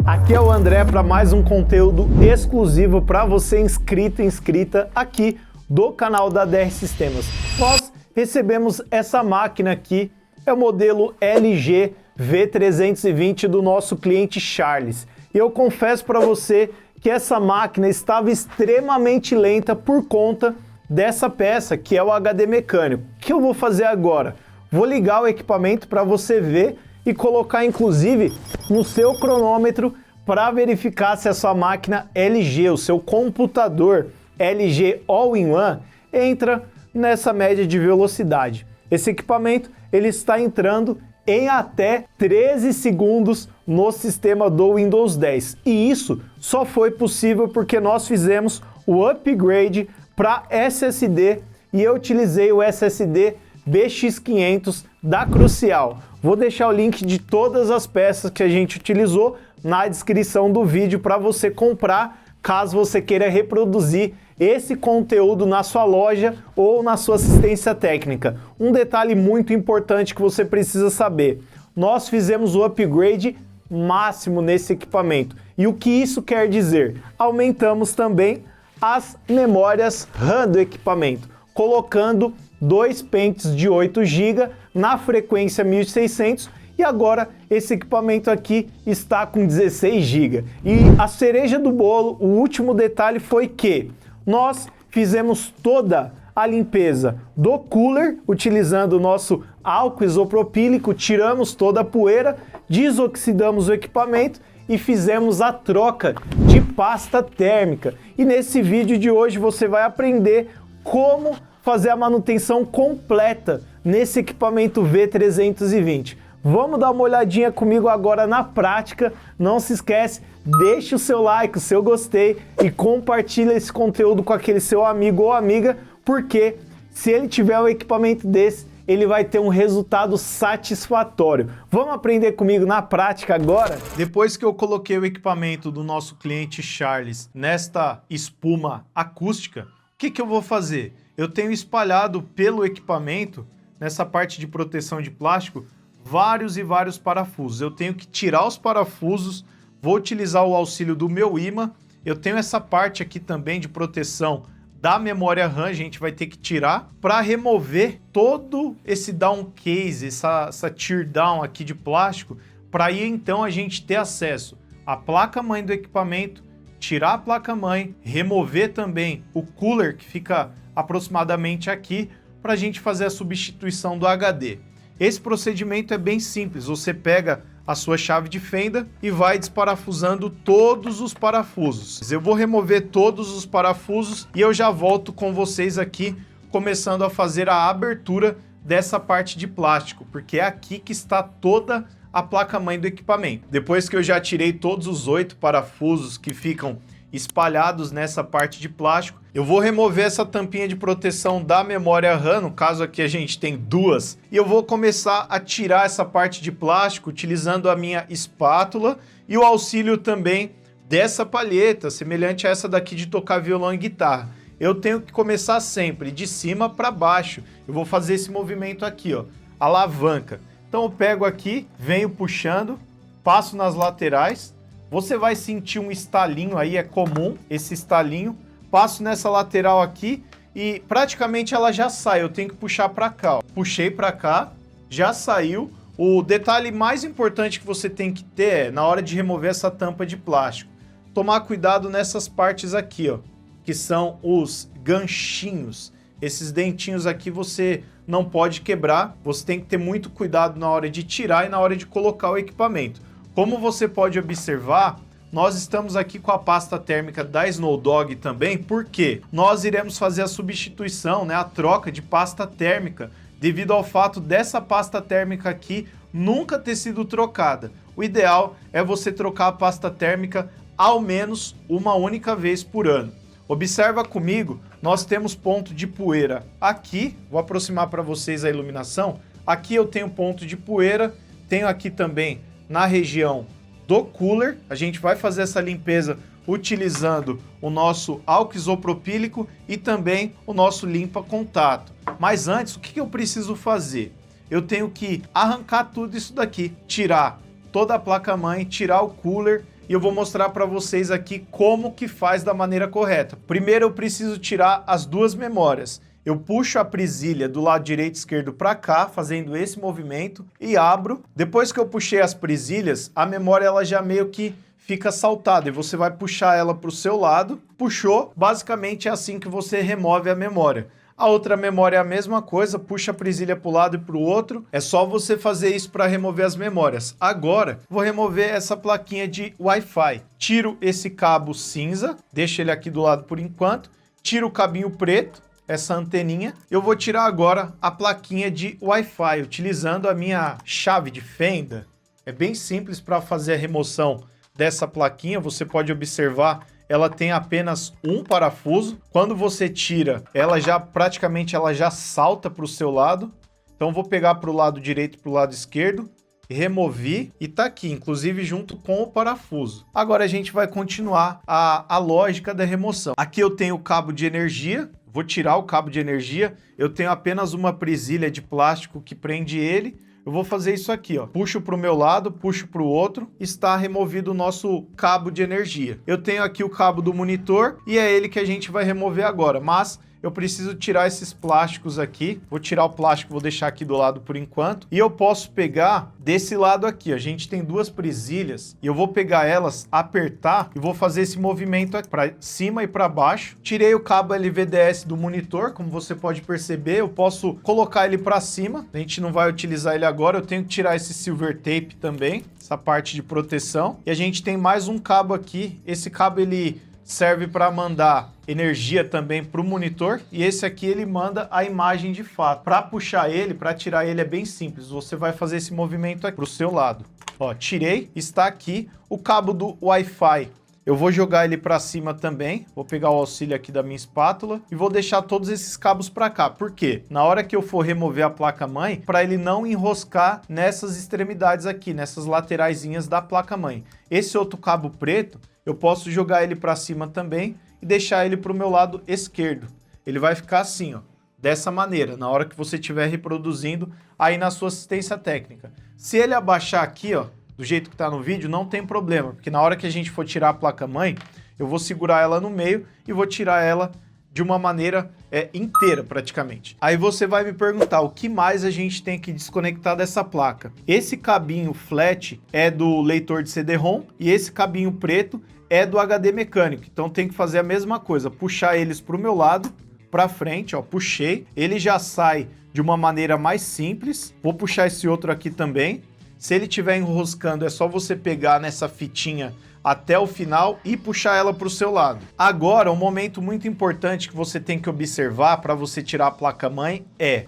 Aqui é o André para mais um conteúdo exclusivo para você inscrito e inscrita aqui do canal da DR Sistemas. Nós recebemos essa máquina aqui, é o modelo LG V320 do nosso cliente Charles. E eu confesso para você que essa máquina estava extremamente lenta por conta dessa peça que é o HD mecânico. O que eu vou fazer agora? Vou ligar o equipamento para você ver e colocar inclusive no seu cronômetro para verificar se a sua máquina LG, o seu computador LG All-in-One, entra nessa média de velocidade. Esse equipamento ele está entrando em até 13 segundos no sistema do Windows 10. E isso só foi possível porque nós fizemos o upgrade para SSD e eu utilizei o SSD BX500 da Crucial. Vou deixar o link de todas as peças que a gente utilizou na descrição do vídeo para você comprar, caso você queira reproduzir esse conteúdo na sua loja ou na sua assistência técnica. Um detalhe muito importante que você precisa saber: nós fizemos o upgrade máximo nesse equipamento. E o que isso quer dizer? Aumentamos também as memórias RAM do equipamento, colocando 2 pentes de 8 GB na frequência 1600 e agora esse equipamento aqui está com 16 GB. E a cereja do bolo, o último detalhe foi que nós fizemos toda a limpeza do cooler utilizando o nosso álcool isopropílico, tiramos toda a poeira, desoxidamos o equipamento e fizemos a troca de pasta térmica. E nesse vídeo de hoje você vai aprender como fazer a manutenção completa nesse equipamento V320. Vamos dar uma olhadinha comigo agora na prática. Não se esquece, deixe o seu like, o seu gostei e compartilha esse conteúdo com aquele seu amigo ou amiga, porque se ele tiver um equipamento desse, ele vai ter um resultado satisfatório. Vamos aprender comigo na prática agora? Depois que eu coloquei o equipamento do nosso cliente Charles nesta espuma acústica, o que eu vou fazer? Eu tenho espalhado pelo equipamento, nessa parte de proteção de plástico, vários e vários parafusos. Eu tenho que tirar os parafusos, vou utilizar o auxílio do meu ímã. Eu tenho essa parte aqui também de proteção da memória RAM, a gente vai ter que tirar para remover todo esse down case, essa tear down aqui de plástico, para aí então a gente ter acesso à placa-mãe do equipamento, tirar a placa-mãe, remover também o cooler que fica aproximadamente aqui, para a gente fazer a substituição do HD. Esse procedimento é bem simples, você pega a sua chave de fenda e vai desparafusando todos os parafusos. Eu vou remover todos os parafusos e eu já volto com vocês aqui, começando a fazer a abertura dessa parte de plástico, porque é aqui que está toda a placa-mãe do equipamento. Depois que eu já tirei todos os 8 parafusos que ficam espalhados nessa parte de plástico, eu vou remover essa tampinha de proteção da memória RAM, no caso aqui a gente tem duas, e eu vou começar a tirar essa parte de plástico utilizando a minha espátula e o auxílio também dessa palheta, semelhante a essa daqui de tocar violão e guitarra. Eu tenho que começar sempre de cima para baixo. Eu vou fazer esse movimento aqui, ó, alavanca. Então eu pego aqui, venho puxando, passo nas laterais. Você vai sentir um estalinho aí, é comum esse estalinho. Passo nessa lateral aqui e praticamente ela já sai. Eu tenho que puxar para cá, ó. Puxei para cá, já saiu. O detalhe mais importante que você tem que ter é, na hora de remover essa tampa de plástico, tomar cuidado nessas partes aqui, ó, que são os ganchinhos. Esses dentinhos aqui você não pode quebrar. Você tem que ter muito cuidado na hora de tirar e na hora de colocar o equipamento. Como você pode observar, nós estamos aqui com a pasta térmica da Snowdog também, porque nós iremos fazer a substituição, né, a troca de pasta térmica, devido ao fato dessa pasta térmica aqui nunca ter sido trocada. O ideal é você trocar a pasta térmica ao menos uma única vez por ano. Observa comigo, nós temos ponto de poeira aqui, vou aproximar para vocês a iluminação. Aqui eu tenho ponto de poeira, tenho aqui também na região do cooler. A gente vai fazer essa limpeza utilizando o nosso álcool isopropílico e também o nosso limpa contato. Mas antes, o que eu preciso fazer? Eu tenho que arrancar tudo isso daqui, tirar toda a placa-mãe, tirar o cooler e eu vou mostrar para vocês aqui como que faz da maneira correta. Primeiro eu preciso tirar as duas memórias. Eu puxo a presilha do lado direito e esquerdo para cá, fazendo esse movimento e abro. Depois que eu puxei as presilhas, a memória ela já meio que fica saltada e você vai puxar ela para o seu lado. Puxou, basicamente é assim que você remove a memória. A outra memória é a mesma coisa, puxa a presilha para o lado e para o outro. É só você fazer isso para remover as memórias. Agora, vou remover essa plaquinha de Wi-Fi. Tiro esse cabo cinza, deixo ele aqui do lado por enquanto. Tiro o cabinho preto, essa anteninha. Eu vou tirar agora a plaquinha de Wi-Fi, utilizando a minha chave de fenda. É bem simples para fazer a remoção dessa plaquinha. Você pode observar, ela tem apenas um parafuso. Quando você tira, ela já praticamente salta para o seu lado. Então vou pegar para o lado direito e para o lado esquerdo, removi e tá aqui, inclusive junto com o parafuso. Agora a gente vai continuar a lógica da remoção. Aqui eu tenho o cabo de energia, vou tirar o cabo de energia. Eu tenho apenas uma presilha de plástico que prende ele. Eu vou fazer isso aqui, ó. Puxo para o meu lado, puxo para o outro. Está removido o nosso cabo de energia. Eu tenho aqui o cabo do monitor e é ele que a gente vai remover agora. Mas eu preciso tirar esses plásticos aqui. Vou tirar o plástico, vou deixar aqui do lado por enquanto. E eu posso pegar desse lado aqui. A gente tem duas presilhas e eu vou pegar elas, apertar e vou fazer esse movimento aqui para cima e para baixo. Tirei o cabo LVDS do monitor, como você pode perceber. Eu posso colocar ele para cima. A gente não vai utilizar ele agora. Eu tenho que tirar esse silver tape também, essa parte de proteção. E a gente tem mais um cabo aqui. Esse cabo ele serve para mandar energia também para o monitor e esse aqui ele manda a imagem de fato. Para puxar ele, para tirar ele é bem simples. Você vai fazer esse movimento aqui para o seu lado. Ó, tirei, está aqui o cabo do Wi-Fi. Eu vou jogar ele para cima também. Vou pegar o auxílio aqui da minha espátula e vou deixar todos esses cabos para cá. Por quê? Na hora que eu for remover a placa-mãe, para ele não enroscar nessas extremidades aqui, nessas lateraisinhas da placa-mãe. Esse outro cabo preto, eu posso jogar ele para cima também e deixar ele para o meu lado esquerdo. Ele vai ficar assim, ó, dessa maneira, na hora que você estiver reproduzindo aí na sua assistência técnica. Se ele abaixar aqui, ó, do jeito que está no vídeo, não tem problema, porque na hora que a gente for tirar a placa-mãe, eu vou segurar ela no meio e vou tirar ela de uma maneira inteira, praticamente. Aí você vai me perguntar, o que mais a gente tem que desconectar dessa placa? Esse cabinho flat é do leitor de CD-ROM e esse cabinho preto é do HD mecânico. Então tem que fazer a mesma coisa, puxar eles para o meu lado, para frente, ó, puxei. Ele já sai de uma maneira mais simples. Vou puxar esse outro aqui também. Se ele estiver enroscando, é só você pegar nessa fitinha até o final e puxar ela para o seu lado. Agora, um momento muito importante que você tem que observar para você tirar a placa-mãe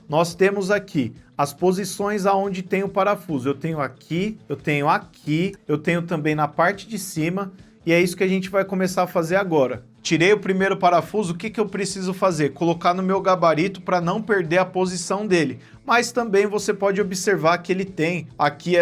nós temos aqui as posições aonde tem o parafuso. Eu tenho aqui, eu tenho também na parte de cima e é isso que a gente vai começar a fazer agora. Tirei o primeiro parafuso, o que eu preciso fazer? Colocar no meu gabarito para não perder a posição dele. Mas também você pode observar que ele tem aqui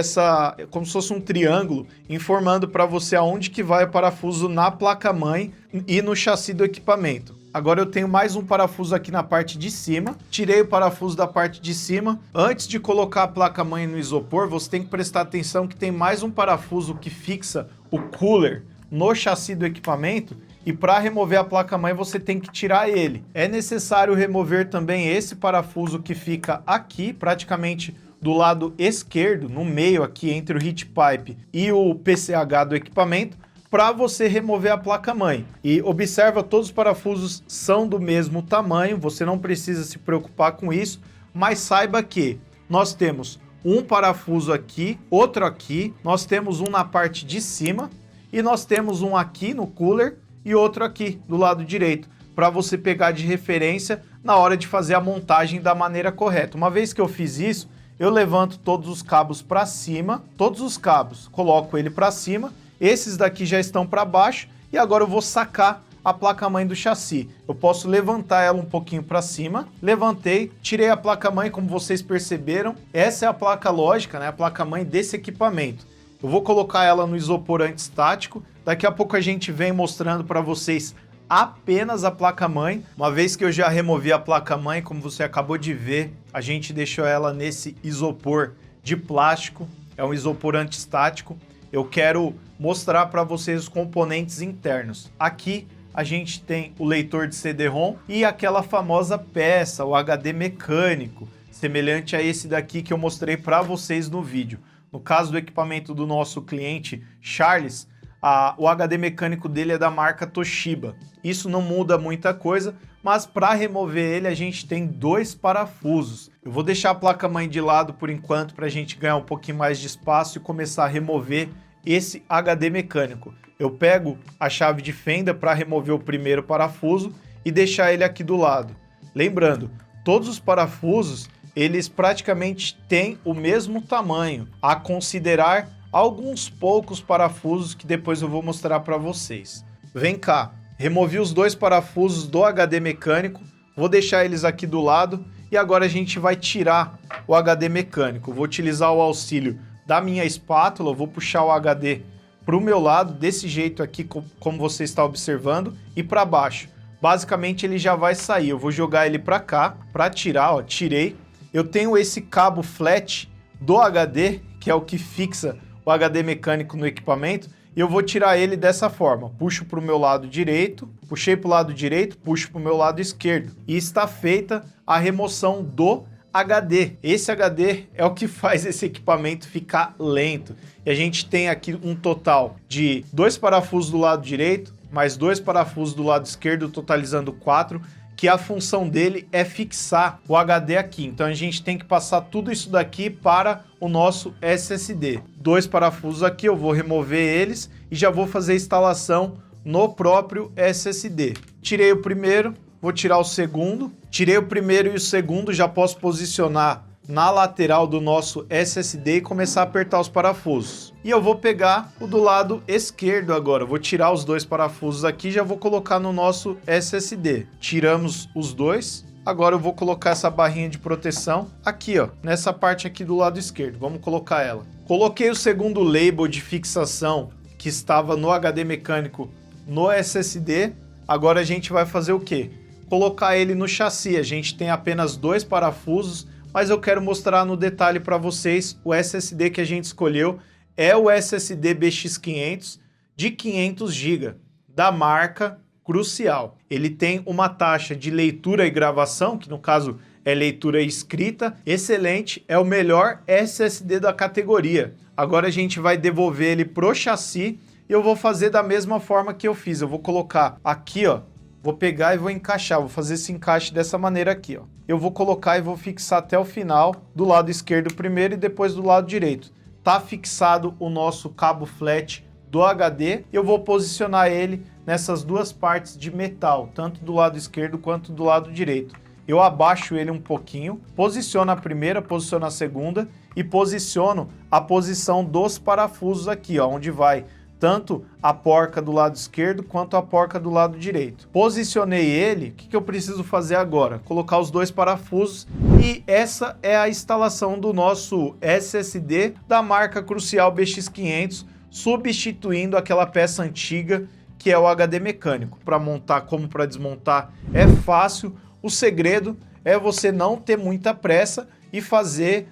como se fosse um triângulo, informando para você aonde que vai o parafuso na placa-mãe e no chassi do equipamento. Agora eu tenho mais um parafuso aqui na parte de cima. Tirei o parafuso da parte de cima. Antes de colocar a placa-mãe no isopor, você tem que prestar atenção que tem mais um parafuso que fixa o cooler no chassi do equipamento. E para remover a placa-mãe você tem que tirar ele. É necessário remover também esse parafuso que fica aqui, praticamente do lado esquerdo, no meio aqui entre o heat pipe e o PCH do equipamento, para você remover a placa-mãe. E observa, todos os parafusos são do mesmo tamanho, você não precisa se preocupar com isso, mas saiba que nós temos um parafuso aqui, outro aqui, nós temos um na parte de cima e nós temos um aqui no cooler e outro aqui do lado direito, para você pegar de referência na hora de fazer a montagem da maneira correta. Uma vez que eu fiz isso, eu levanto todos os cabos para cima, todos os cabos, coloco ele para cima, esses daqui já estão para baixo e agora eu vou sacar a placa-mãe do chassi. Eu posso levantar ela um pouquinho para cima, levantei, tirei a placa-mãe, como vocês perceberam, essa é a placa lógica, né, a placa-mãe desse equipamento. Eu vou colocar ela no isopor antiestático. Daqui a pouco a gente vem mostrando para vocês apenas a placa-mãe. Uma vez que eu já removi a placa-mãe, como você acabou de ver, a gente deixou ela nesse isopor de plástico. É um isopor antiestático. eu quero mostrar para vocês os componentes internos. Aqui a gente tem o leitor de CD-ROM e aquela famosa peça, o HD mecânico, semelhante a esse daqui que eu mostrei para vocês no vídeo. No caso do equipamento do nosso cliente Charles, o HD mecânico dele é da marca Toshiba. Isso não muda muita coisa, mas para remover ele a gente tem 2 parafusos. Eu vou deixar a placa-mãe de lado por enquanto para a gente ganhar um pouquinho mais de espaço e começar a remover esse HD mecânico. Eu pego a chave de fenda para remover o primeiro parafuso e deixar ele aqui do lado. Lembrando, todos os parafusos, eles praticamente têm o mesmo tamanho, a considerar alguns poucos parafusos que depois eu vou mostrar para vocês. Vem cá, removi os 2 parafusos do HD mecânico, vou deixar eles aqui do lado e agora a gente vai tirar o HD mecânico. Vou utilizar o auxílio da minha espátula, vou puxar o HD para o meu lado, desse jeito aqui, como você está observando, e para baixo. Basicamente ele já vai sair, eu vou jogar ele para cá, para tirar, ó, tirei. Eu tenho esse cabo flat do HD, que é o que fixa o HD mecânico no equipamento, e eu vou tirar ele dessa forma. Puxo para o meu lado direito, puxei para o lado direito, puxo para o meu lado esquerdo. E está feita a remoção do HD. Esse HD é o que faz esse equipamento ficar lento. E a gente tem aqui um total de 2 parafusos do lado direito, mais 2 parafusos do lado esquerdo, totalizando 4, que a função dele é fixar o HD aqui. Então a gente tem que passar tudo isso daqui para o nosso SSD. 2 parafusos aqui, eu vou remover eles e já vou fazer a instalação no próprio SSD. Tirei o primeiro, vou tirar o segundo. Tirei o primeiro e o segundo, já posso posicionar na lateral do nosso SSD e começar a apertar os parafusos. E eu vou pegar o do lado esquerdo agora. Vou tirar os 2 parafusos aqui e já vou colocar no nosso SSD. Tiramos os 2. Agora eu vou colocar essa barrinha de proteção aqui, ó, nessa parte aqui do lado esquerdo. Vamos colocar ela. Coloquei o segundo label de fixação que estava no HD mecânico no SSD. Agora a gente vai fazer o quê? Colocar ele no chassi. A gente tem apenas 2 parafusos, mas eu quero mostrar no detalhe para vocês o SSD que a gente escolheu. É o SSD BX500 de 500 GB, da marca Crucial. Ele tem uma taxa de leitura e gravação, que no caso é leitura e escrita, excelente, é o melhor SSD da categoria. Agora a gente vai devolver ele pro chassi e eu vou fazer da mesma forma que eu fiz. Eu vou colocar aqui, ó, vou pegar e vou encaixar, vou fazer esse encaixe dessa maneira aqui, ó. Eu vou colocar e vou fixar até o final, do lado esquerdo primeiro e depois do lado direito. Tá fixado o nosso cabo flat do HD, eu vou posicionar ele nessas 2 partes de metal, tanto do lado esquerdo quanto do lado direito. Eu abaixo ele um pouquinho, posiciono a primeira, posiciono a segunda e posiciono a posição dos parafusos aqui, ó, onde vai tanto a porca do lado esquerdo quanto a porca do lado direito. Posicionei ele, o que eu preciso fazer agora? Colocar os 2 parafusos e essa é a instalação do nosso SSD da marca Crucial BX500, substituindo aquela peça antiga que é o HD mecânico. Para montar como para desmontar é fácil, o segredo é você não ter muita pressa e fazer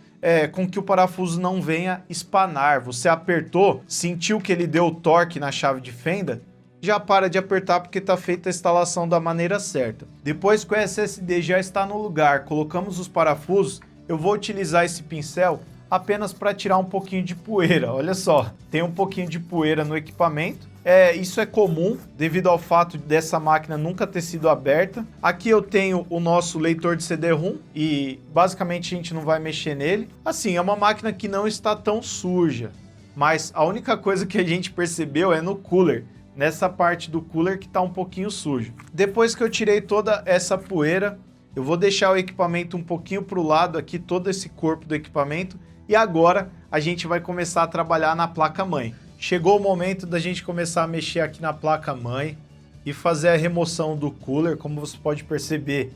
com que o parafuso não venha espanar. Você apertou, sentiu que ele deu torque na chave de fenda, já para de apertar porque está feita a instalação da maneira certa. Depois que o SSD já está no lugar, colocamos os parafusos, eu vou utilizar esse pincel apenas para tirar um pouquinho de poeira. Olha só, tem um pouquinho de poeira no equipamento. Isso é comum devido ao fato dessa máquina nunca ter sido aberta. Aqui eu tenho o nosso leitor de CD-ROM e basicamente a gente não vai mexer nele. Assim, é uma máquina que não está tão suja, mas a única coisa que a gente percebeu é no cooler, nessa parte do cooler que está um pouquinho sujo. Depois que eu tirei toda essa poeira, eu vou deixar o equipamento um pouquinho para o lado aqui, todo esse corpo do equipamento, e agora a gente vai começar a trabalhar na placa-mãe. Chegou o momento da gente começar a mexer aqui na placa-mãe e fazer a remoção do cooler. Como você pode perceber,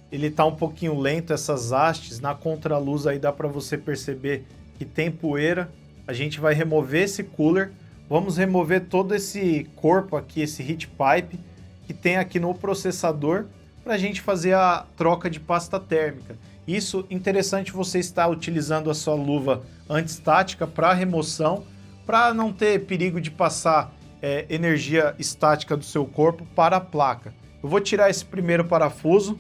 ele está um pouquinho lento, essas hastes. Na contraluz aí dá para você perceber que tem poeira. A gente vai remover esse cooler. Vamos remover todo esse corpo aqui, esse heat pipe que tem aqui no processador para a gente fazer a troca de pasta térmica. Isso, interessante você estar utilizando a sua luva antistática para remoção, para não ter perigo de passar energia estática do seu corpo para a placa. Eu vou tirar esse primeiro parafuso,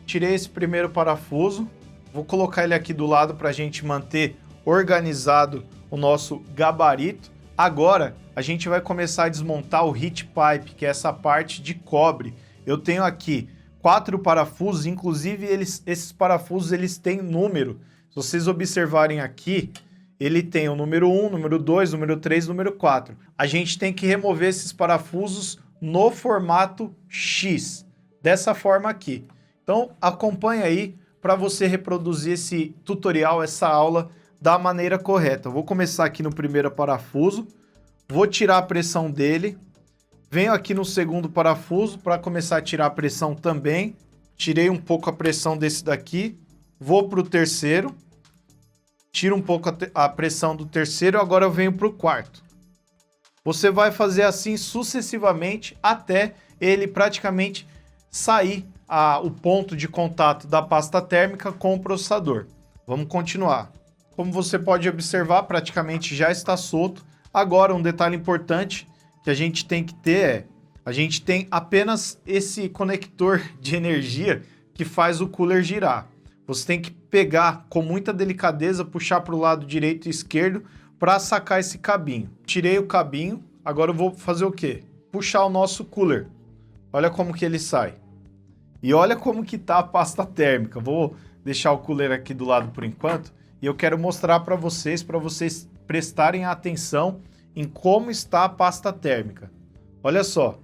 tirei esse primeiro parafuso, vou colocar ele aqui do lado para a gente manter organizado o nosso gabarito. Agora a gente vai começar a desmontar o heat pipe, que é essa parte de cobre. Eu tenho aqui 4 parafusos, inclusive esses parafusos eles têm número. Se vocês observarem aqui, ele tem o número 1, número 2, número 3, número 4. A gente tem que remover esses parafusos no formato X, dessa forma aqui. Então acompanha aí para você reproduzir esse tutorial, essa aula da maneira correta. Eu vou começar aqui no primeiro parafuso, vou tirar a pressão dele, venho aqui no segundo parafuso para começar a tirar a pressão também. Tirei um pouco a pressão desse daqui, vou para o terceiro, tiro um pouco a pressão do terceiro, agora eu venho para o quarto. Você vai fazer assim sucessivamente até ele praticamente sair o ponto de contato da pasta térmica com o processador. Vamos continuar. Como você pode observar, praticamente já está solto. Agora, um detalhe importante que a gente tem que ter é, a gente tem apenas esse conector de energia que faz o cooler girar. Você tem que pegar com muita delicadeza, puxar para o lado direito e esquerdo para sacar esse cabinho. Tirei o cabinho, agora eu vou fazer o quê? Puxar o nosso cooler. Olha como que ele sai. E olha como que tá a pasta térmica. Vou deixar o cooler aqui do lado por enquanto. E eu quero mostrar para vocês prestarem atenção em como está a pasta térmica. Olha só,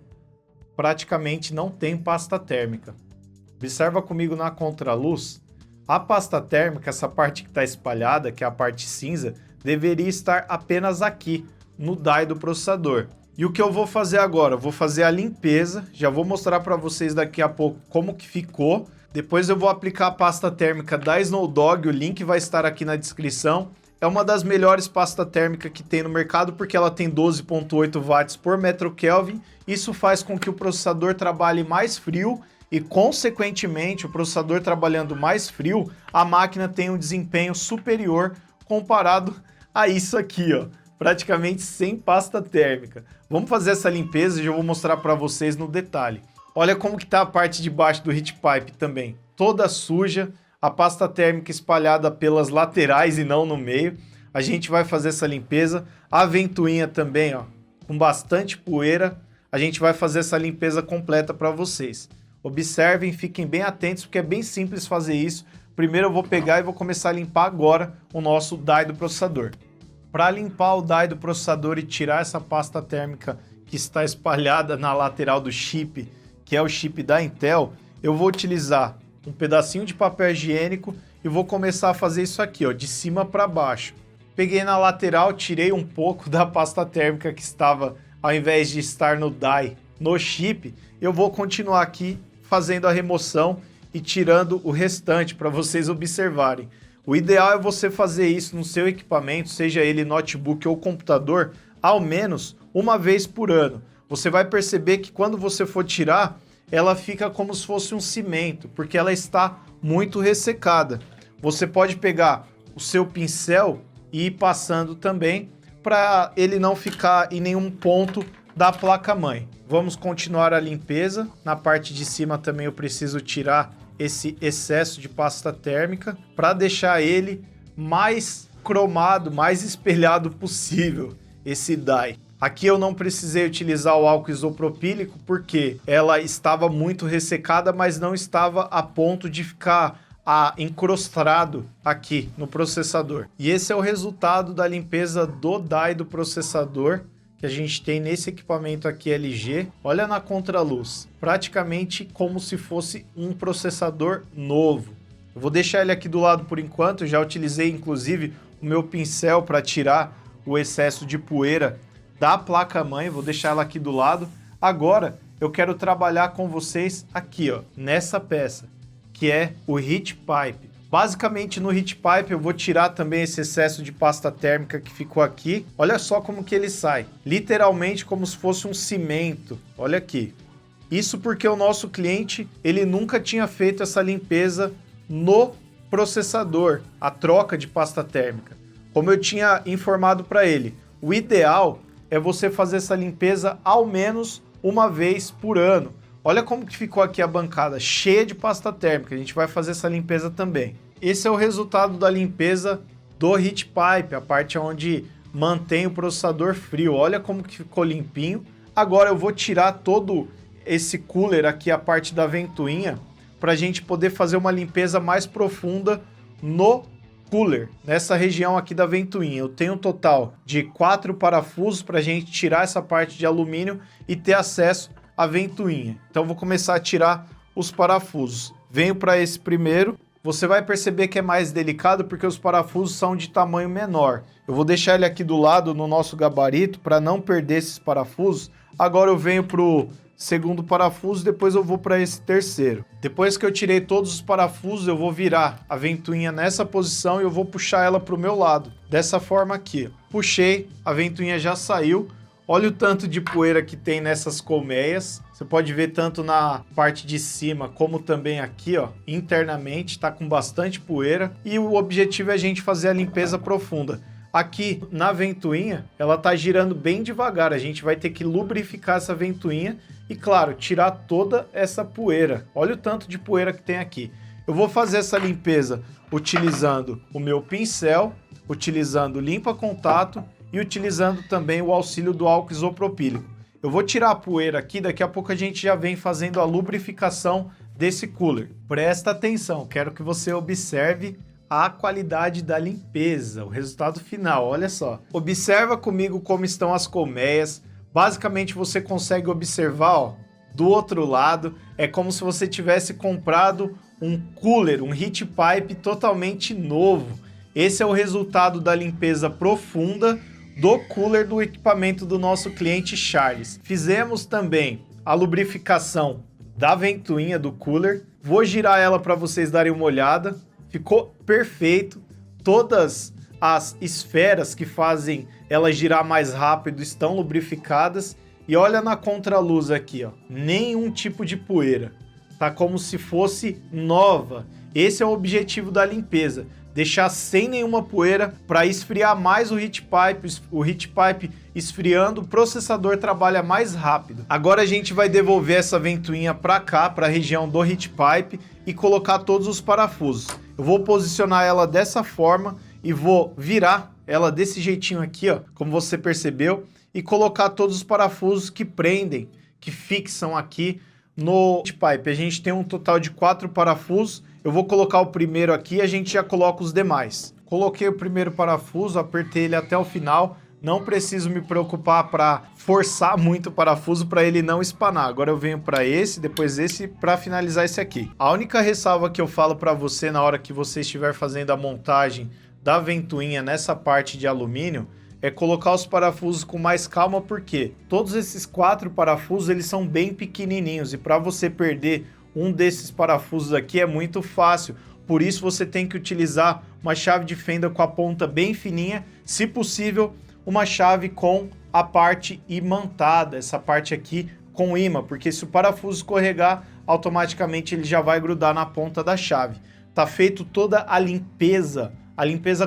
praticamente não tem pasta térmica. Observa comigo na contraluz. A pasta térmica, essa parte que está espalhada, que é a parte cinza, deveria estar apenas aqui, no die do processador. E o que eu vou fazer agora? Eu vou fazer a limpeza, já vou mostrar para vocês daqui a pouco como que ficou. Depois eu vou aplicar a pasta térmica da Snowdog, o link vai estar aqui na descrição. É uma das melhores pastas térmicas que tem no mercado porque ela tem 12,8 watts por metro Kelvin. Isso faz com que o processador trabalhe mais frio e, consequentemente, o processador trabalhando mais frio, a máquina tem um desempenho superior comparado a isso aqui, ó. Praticamente sem pasta térmica. Vamos fazer essa limpeza e já vou mostrar para vocês no detalhe. Olha como que tá a parte de baixo do heat pipe também, toda suja, a pasta térmica espalhada pelas laterais e não no meio. A gente vai fazer essa limpeza, a ventoinha também, ó, com bastante poeira. A gente vai fazer essa limpeza completa para vocês. Observem, fiquem bem atentos, porque é bem simples fazer isso. Primeiro eu vou pegar e vou começar a limpar agora o nosso die do processador. Para limpar o die do processador e tirar essa pasta térmica que está espalhada na lateral do chip, que é o chip da Intel, eu vou utilizar um pedacinho de papel higiênico e vou começar a fazer isso aqui, ó, de cima para baixo. Peguei na lateral, tirei um pouco da pasta térmica que estava, ao invés de estar no die, no chip, eu vou continuar aqui fazendo a remoção e tirando o restante para vocês observarem. O ideal é você fazer isso no seu equipamento, seja ele notebook ou computador, ao menos uma vez por ano. Você vai perceber que quando você for tirar, ela fica como se fosse um cimento, porque ela está muito ressecada. Você pode pegar o seu pincel e ir passando também, para ele não ficar em nenhum ponto da placa-mãe. Vamos continuar a limpeza. Na parte de cima também eu preciso tirar esse excesso de pasta térmica para deixar ele mais cromado, mais espelhado possível, esse die. Aqui eu não precisei utilizar o álcool isopropílico porque ela estava muito ressecada, mas não estava a ponto de ficar encrostado aqui no processador. E esse é o resultado da limpeza do die do processador que a gente tem nesse equipamento aqui LG. Olha na contraluz, praticamente como se fosse um processador novo. Eu vou deixar ele aqui do lado por enquanto, já utilizei inclusive o meu pincel para tirar o excesso de poeira da placa-mãe, vou deixar ela aqui do lado. Agora eu quero trabalhar com vocês aqui, ó, nessa peça, que é o heat pipe. Basicamente no heat pipe eu vou tirar também esse excesso de pasta térmica que ficou aqui. Olha só como que ele sai, literalmente como se fosse um cimento. Olha aqui. Isso porque o nosso cliente, ele nunca tinha feito essa limpeza no processador, a troca de pasta térmica. Como eu tinha informado para ele, O ideal é você fazer essa limpeza ao menos uma vez por ano. Olha como que ficou aqui a bancada, cheia de pasta térmica. A gente vai fazer essa limpeza também. Esse é o resultado da limpeza do heat pipe, a parte onde mantém o processador frio. Olha como que ficou limpinho. Agora eu vou tirar todo esse cooler aqui, a parte da ventoinha, para a gente poder fazer uma limpeza mais profunda no cooler, nessa região aqui da ventoinha. Eu tenho um total de 4 parafusos para a gente tirar essa parte de alumínio e ter acesso à ventoinha. Então vou começar a tirar os parafusos. Venho para esse primeiro. Você vai perceber que é mais delicado porque os parafusos são de tamanho menor. Eu vou deixar ele aqui do lado no nosso gabarito para não perder esses parafusos. Agora eu venho para o segundo parafuso, depois eu vou para esse terceiro. Depois que eu tirei todos os parafusos, eu vou virar a ventoinha nessa posição e eu vou puxar ela para o meu lado. Dessa forma aqui. Puxei, a ventoinha já saiu. Olha o tanto de poeira que tem nessas colmeias. Você pode ver tanto na parte de cima como também aqui, ó, internamente, tá com bastante poeira. E o objetivo é a gente fazer a limpeza profunda. Aqui na ventoinha, ela tá girando bem devagar. A gente vai ter que lubrificar essa ventoinha e, claro, tirar toda essa poeira. Olha o tanto de poeira que tem aqui. Eu vou fazer essa limpeza utilizando o meu pincel, utilizando limpa-contato e utilizando também o auxílio do álcool isopropílico. Eu vou tirar a poeira aqui, daqui a pouco a gente já vem fazendo a lubrificação desse cooler. Presta atenção, quero que você observe a qualidade da limpeza, o resultado final, olha só. Observa comigo como estão as colmeias. Basicamente você consegue observar, ó, do outro lado, é como se você tivesse comprado um cooler, um heat pipe totalmente novo. Esse é o resultado da limpeza profunda do cooler do equipamento do nosso cliente Charles. Fizemos também a lubrificação da ventoinha do cooler. Vou girar ela para vocês darem uma olhada. Ficou perfeito. Todas as esferas que fazem ela girar mais rápido estão lubrificadas. E olha na contraluz aqui, ó, nenhum tipo de poeira. Tá como se fosse nova. Esse é o objetivo da limpeza. Deixar sem nenhuma poeira para esfriar mais o heat pipe. O heat pipe esfriando, o processador trabalha mais rápido. Agora a gente vai devolver essa ventoinha para cá, para a região do heat pipe e colocar todos os parafusos. Eu vou posicionar ela dessa forma e vou virar ela desse jeitinho aqui, ó, como você percebeu, e colocar todos os parafusos que prendem, que fixam aqui no heat pipe. A gente tem um total de 4 parafusos. Eu vou colocar o primeiro aqui e a gente já coloca os demais. Coloquei o primeiro parafuso, apertei ele até o final. Não preciso me preocupar para forçar muito o parafuso para ele não espanar. Agora eu venho para esse, depois esse, para finalizar esse aqui. A única ressalva que eu falo para você na hora que você estiver fazendo a montagem da ventoinha nessa parte de alumínio é colocar os parafusos com mais calma, porque todos esses 4 parafusos eles são bem pequenininhos e para você perder um desses parafusos aqui é muito fácil. Por isso você tem que utilizar uma chave de fenda com a ponta bem fininha, se possível uma chave com a parte imantada, essa parte aqui com imã, porque se o parafuso escorregar, automaticamente ele já vai grudar na ponta da chave. Tá feito toda a limpeza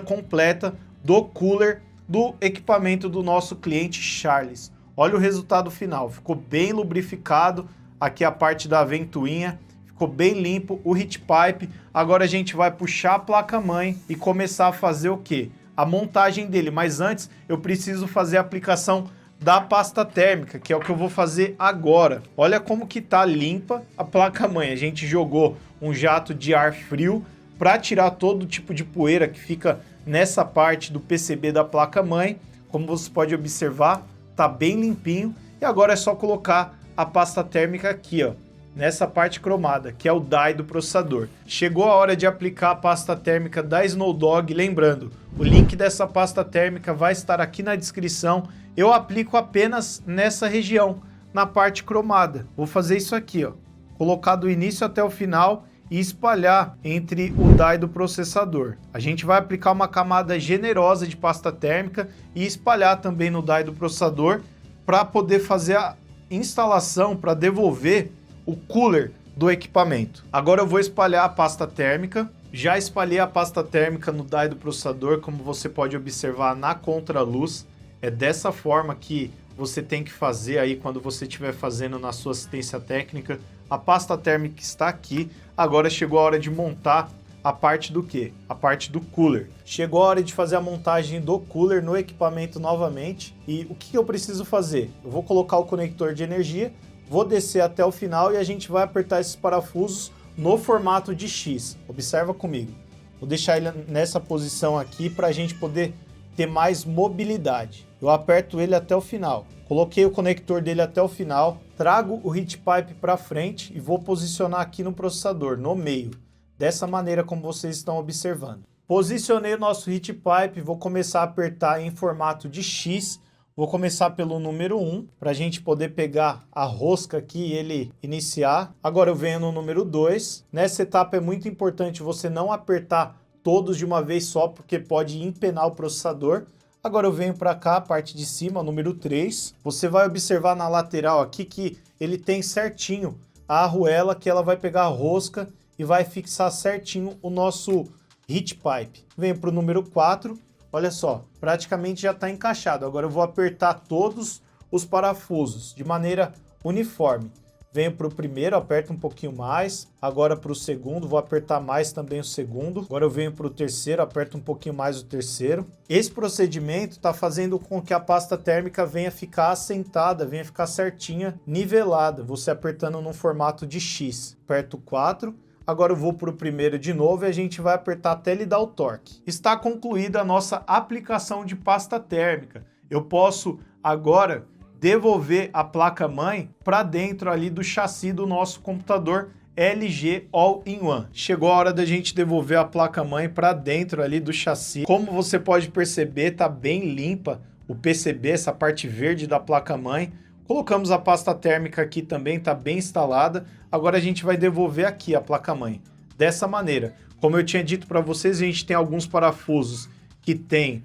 completa do cooler do equipamento do nosso cliente Charles. Olha o resultado final, ficou bem lubrificado, aqui a parte da ventoinha, ficou bem limpo o heat pipe. Agora a gente vai puxar a placa-mãe e começar a fazer o quê? A montagem dele, mas antes eu preciso fazer a aplicação da pasta térmica, que é o que eu vou fazer agora. Olha como que tá limpa a placa-mãe. A gente jogou um jato de ar frio para tirar todo tipo de poeira que fica nessa parte do PCB da placa-mãe. Como você pode observar, tá bem limpinho. E agora é só colocar a pasta térmica aqui, ó, nessa parte cromada, que é o die do processador. Chegou a hora de aplicar a pasta térmica da Snowdog. Lembrando, o link dessa pasta térmica vai estar aqui na descrição. Eu aplico apenas nessa região, na parte cromada. Vou fazer isso aqui, ó, colocar do início até o final e espalhar entre o die do processador. A gente vai aplicar uma camada generosa de pasta térmica e espalhar também no die do processador para poder fazer a instalação, para devolver o cooler do equipamento. Agora eu vou espalhar a pasta térmica. Já espalhei a pasta térmica no die do processador, como você pode observar na contraluz. É dessa forma que você tem que fazer aí quando você estiver fazendo na sua assistência técnica. A pasta térmica está aqui, agora chegou a hora de montar a parte do quê? A parte do cooler. Chegou a hora de fazer a montagem do cooler no equipamento novamente. E o que eu preciso fazer? Eu vou colocar o conector de energia, vou descer até o final e a gente vai apertar esses parafusos no formato de X. Observa comigo. Vou deixar ele nessa posição aqui para a gente poder ter mais mobilidade. Eu aperto ele até o final. Coloquei o conector dele até o final, trago o heat pipe para frente e vou posicionar aqui no processador, no meio. Dessa maneira como vocês estão observando. Posicionei o nosso heat pipe, vou começar a apertar em formato de X. Vou começar pelo número 1, para a gente poder pegar a rosca aqui e ele iniciar. Agora eu venho no número 2. Nessa etapa é muito importante você não apertar todos de uma vez só, porque pode empenar o processador. Agora eu venho para cá, a parte de cima, número 3. Você vai observar na lateral aqui que ele tem certinho a arruela, que ela vai pegar a rosca e vai fixar certinho o nosso heat pipe. Venho para o número 4. Olha só, praticamente já está encaixado. Agora eu vou apertar todos os parafusos de maneira uniforme. Venho para o primeiro, aperto um pouquinho mais. Agora para o segundo, vou apertar mais também o segundo. Agora eu venho para o terceiro, aperto um pouquinho mais o terceiro. Esse procedimento está fazendo com que a pasta térmica venha ficar assentada, venha ficar certinha, nivelada. Você apertando no formato de X. Aperto 4. Agora eu vou para o primeiro de novo e a gente vai apertar até ele dar o torque. Está concluída a nossa aplicação de pasta térmica. Eu posso agora devolver a placa-mãe para dentro ali do chassi do nosso computador LG All-in-One. Chegou a hora da gente devolver a placa-mãe para dentro ali do chassi. Como você pode perceber, tá bem limpa o PCB, essa parte verde da placa-mãe. Colocamos a pasta térmica aqui também, está bem instalada. Agora a gente vai devolver aqui a placa-mãe. Dessa maneira, como eu tinha dito para vocês, a gente tem alguns parafusos que tem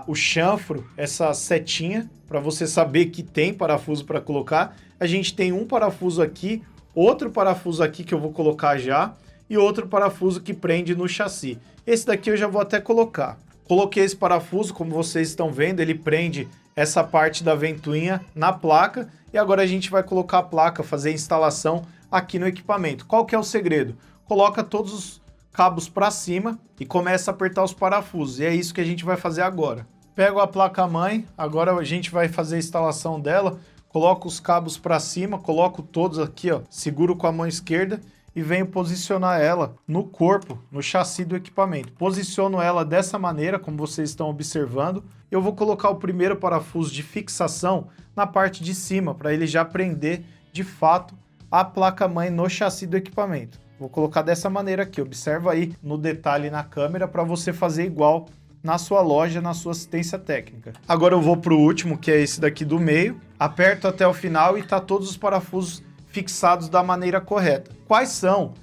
o chanfro, essa setinha, para você saber que tem parafuso para colocar. A gente tem um parafuso aqui, outro parafuso aqui que eu vou colocar já, e outro parafuso que prende no chassi. Esse daqui eu já vou até colocar. Coloquei esse parafuso, como vocês estão vendo, ele prende essa parte da ventoinha na placa e agora a gente vai colocar a placa, fazer a instalação aqui no equipamento. Qual que é o segredo? Coloca todos os cabos para cima e começa a apertar os parafusos e é isso que a gente vai fazer agora. Pego a placa-mãe, agora a gente vai fazer a instalação dela, coloco os cabos para cima, coloco todos aqui, ó, seguro com a mão esquerda e venho posicionar ela no corpo, no chassi do equipamento. Posiciono ela dessa maneira, como vocês estão observando. Eu vou colocar o primeiro parafuso de fixação na parte de cima, para ele já prender, de fato, a placa-mãe no chassi do equipamento. Vou colocar dessa maneira aqui, observa aí no detalhe na câmera, para você fazer igual na sua loja, na sua assistência técnica. Agora eu vou para o último, que é esse daqui do meio. Aperto até o final e tá todos os parafusos fixados da maneira correta. Quais são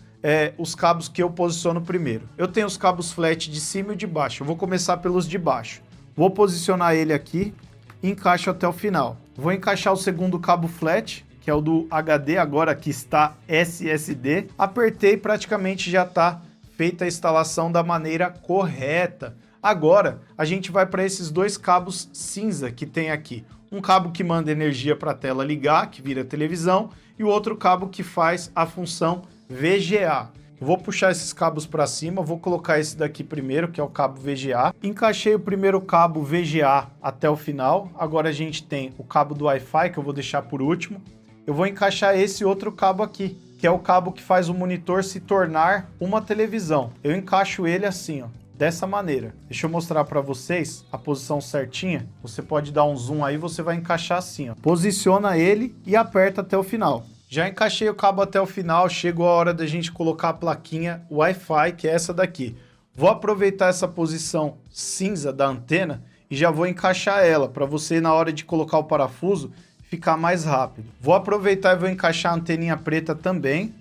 os cabos que eu posiciono primeiro? Eu tenho os cabos flat de cima e de baixo. Eu vou começar pelos de baixo. Vou posicionar ele aqui e encaixo até o final. Vou encaixar o segundo cabo flat, que é o do HD, agora que está SSD. Apertei e praticamente já está feita a instalação da maneira correta. Agora a gente vai para esses dois cabos cinza que tem aqui. Um cabo que manda energia para a tela ligar, que vira televisão, e o outro cabo que faz a função VGA. Vou puxar esses cabos para cima, vou colocar esse daqui primeiro, que é o cabo VGA. Encaixei o primeiro cabo VGA até o final. Agora a gente tem o cabo do Wi-Fi, que eu vou deixar por último. Eu vou encaixar esse outro cabo aqui, que é o cabo que faz o monitor se tornar uma televisão. Eu encaixo ele assim, ó, dessa maneira. Deixa eu mostrar para vocês a posição certinha. Você pode dar um zoom aí, você vai encaixar assim, ó. Posiciona ele e aperta até o final. Já encaixei o cabo até o final, chegou a hora da gente colocar a plaquinha Wi-Fi, que é essa daqui. Vou aproveitar essa posição cinza da antena e já vou encaixar ela, para você na hora de colocar o parafuso ficar mais rápido. Vou aproveitar e vou encaixar a anteninha preta também.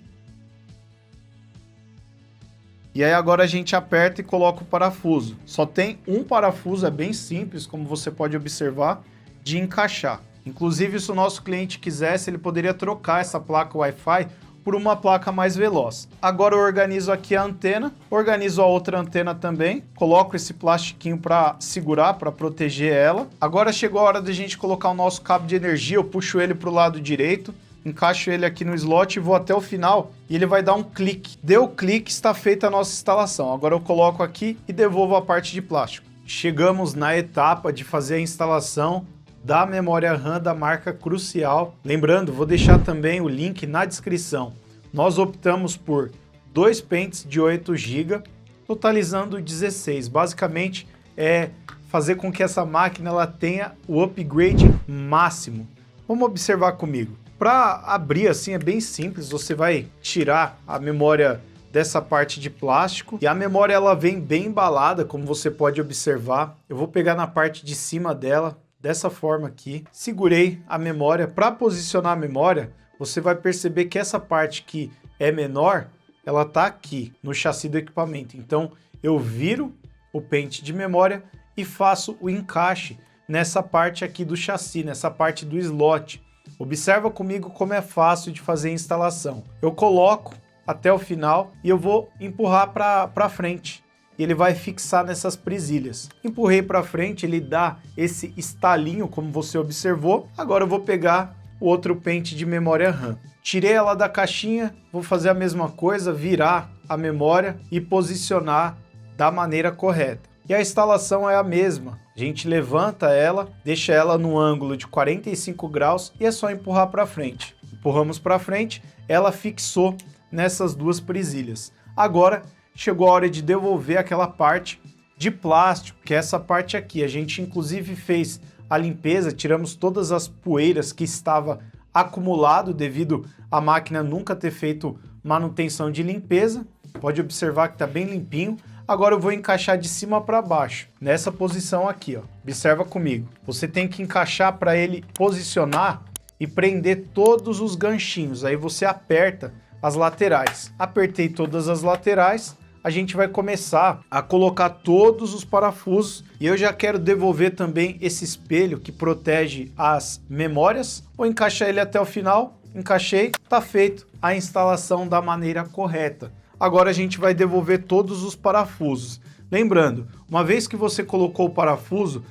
E aí agora a gente aperta e coloca o parafuso. Só tem um parafuso, é bem simples, como você pode observar, de encaixar. Inclusive, se o nosso cliente quisesse, ele poderia trocar essa placa Wi-Fi por uma placa mais veloz. Agora eu organizo aqui a antena, organizo a outra antena também, coloco esse plastiquinho para segurar, para proteger ela. Agora chegou a hora da gente colocar o nosso cabo de energia, eu puxo ele para o lado direito, encaixo ele aqui no slot e vou até o final e ele vai dar um clique. Deu clique, está feita a nossa instalação. Agora eu coloco aqui e devolvo a parte de plástico. Chegamos na etapa de fazer a instalação da memória RAM da marca Crucial. Lembrando, vou deixar também o link na descrição. Nós optamos por 2 pentes de 8 GB, totalizando 16. Basicamente é fazer com que essa máquina ela tenha o upgrade máximo. Vamos observar comigo. Para abrir assim é bem simples, você vai tirar a memória dessa parte de plástico e a memória ela vem bem embalada, como você pode observar. Eu vou pegar na parte de cima dela, dessa forma aqui, segurei a memória. Para posicionar a memória, você vai perceber que essa parte que é menor, ela está aqui no chassi do equipamento. Então eu viro o pente de memória e faço o encaixe nessa parte aqui do chassi, nessa parte do slot. Observa comigo como é fácil de fazer a instalação. Eu coloco até o final e eu vou empurrar para frente. E ele vai fixar nessas presilhas. Empurrei para frente, ele dá esse estalinho, como você observou. Agora eu vou pegar o outro pente de memória RAM. Tirei ela da caixinha, vou fazer a mesma coisa, virar a memória e posicionar da maneira correta. E a instalação é a mesma. A gente levanta ela, deixa ela no ângulo de 45 graus e é só empurrar para frente. Empurramos para frente, ela fixou nessas duas presilhas. Agora chegou a hora de devolver aquela parte de plástico, que é essa parte aqui. A gente inclusive fez a limpeza, tiramos todas as poeiras que estava acumulado devido à máquina nunca ter feito manutenção de limpeza. Pode observar que está bem limpinho. Agora eu vou encaixar de cima para baixo, nessa posição aqui, ó. Observa comigo. Você tem que encaixar para ele posicionar e prender todos os ganchinhos. Aí você aperta as laterais. Apertei todas as laterais. A gente vai começar a colocar todos os parafusos e eu já quero devolver também esse espelho que protege as memórias. Vou encaixar ele até o final. Encaixei, tá feito a instalação da maneira correta. Agora a gente vai devolver todos os parafusos. Lembrando, uma vez que você colocou o parafuso,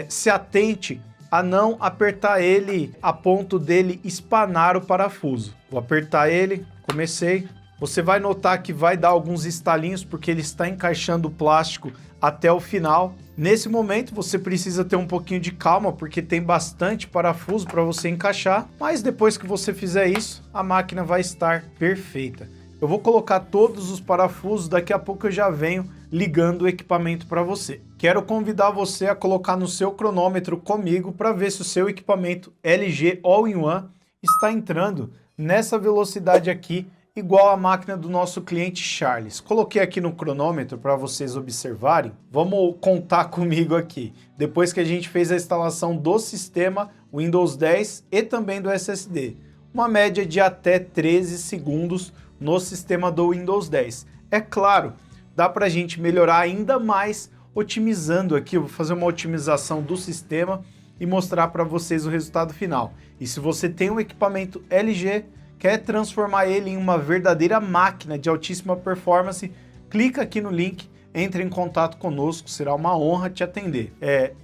se atente a não apertar ele a ponto dele espanar o parafuso. Vou apertar ele, comecei. Você vai notar que vai dar alguns estalinhos porque ele está encaixando o plástico até o final. Nesse momento você precisa ter um pouquinho de calma porque tem bastante parafuso para você encaixar, mas depois que você fizer isso, a máquina vai estar perfeita. Eu vou colocar todos os parafusos, daqui a pouco eu já venho ligando o equipamento para você. Quero convidar você a colocar no seu cronômetro comigo para ver se o seu equipamento LG All-in-One está entrando nessa velocidade aqui, igual a máquina do nosso cliente Charles. Coloquei aqui no cronômetro para vocês observarem. Vamos contar comigo aqui. Depois que a gente fez a instalação do sistema Windows 10 e também do SSD. Uma média de até 13 segundos no sistema do Windows 10. É claro, dá para a gente melhorar ainda mais otimizando aqui. Eu vou fazer uma otimização do sistema e mostrar para vocês o resultado final. E se você tem um equipamento LG, quer transformar ele em uma verdadeira máquina de altíssima performance, clica aqui no link, entre em contato conosco, será uma honra te atender.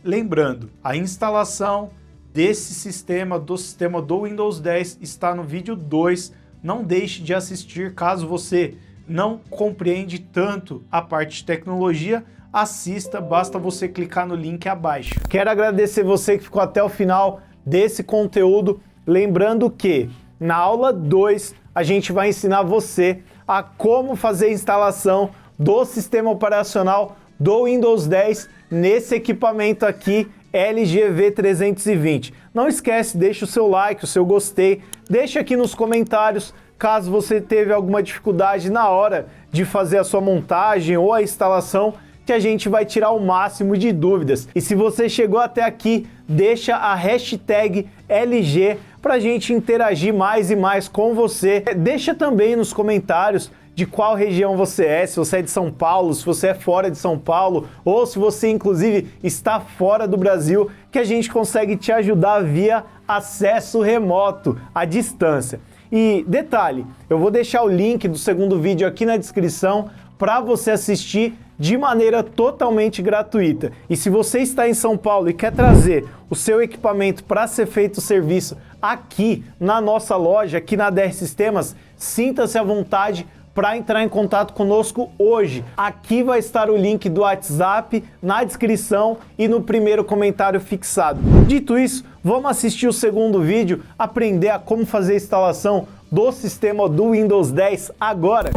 Lembrando, a instalação desse sistema, do Windows 10, está no vídeo 2, não deixe de assistir. Caso você não compreende tanto a parte de tecnologia, assista, basta você clicar no link abaixo. Quero agradecer você que ficou até o final desse conteúdo, lembrando que na aula 2, a gente vai ensinar você a como fazer a instalação do sistema operacional do Windows 10 nesse equipamento aqui, LG V320. Não esquece, deixa o seu like, o seu gostei, deixa aqui nos comentários caso você teve alguma dificuldade na hora de fazer a sua montagem ou a instalação, que a gente vai tirar o máximo de dúvidas. E se você chegou até aqui, deixa a hashtag LG para a gente interagir mais e mais com você. Deixa também nos comentários de qual região você é, se você é de São Paulo, se você é fora de São Paulo, ou se você inclusive está fora do Brasil, que a gente consegue te ajudar via acesso remoto, à distância. E detalhe, eu vou deixar o link do segundo vídeo aqui na descrição para você assistir de maneira totalmente gratuita. E se você está em São Paulo e quer trazer o seu equipamento para ser feito o serviço aqui na nossa loja, aqui na DR Sistemas, sinta-se à vontade para entrar em contato conosco hoje. Aqui vai estar o link do WhatsApp na descrição e no primeiro comentário fixado. Dito isso, vamos assistir o segundo vídeo, aprender a como fazer a instalação do sistema do Windows 10 agora.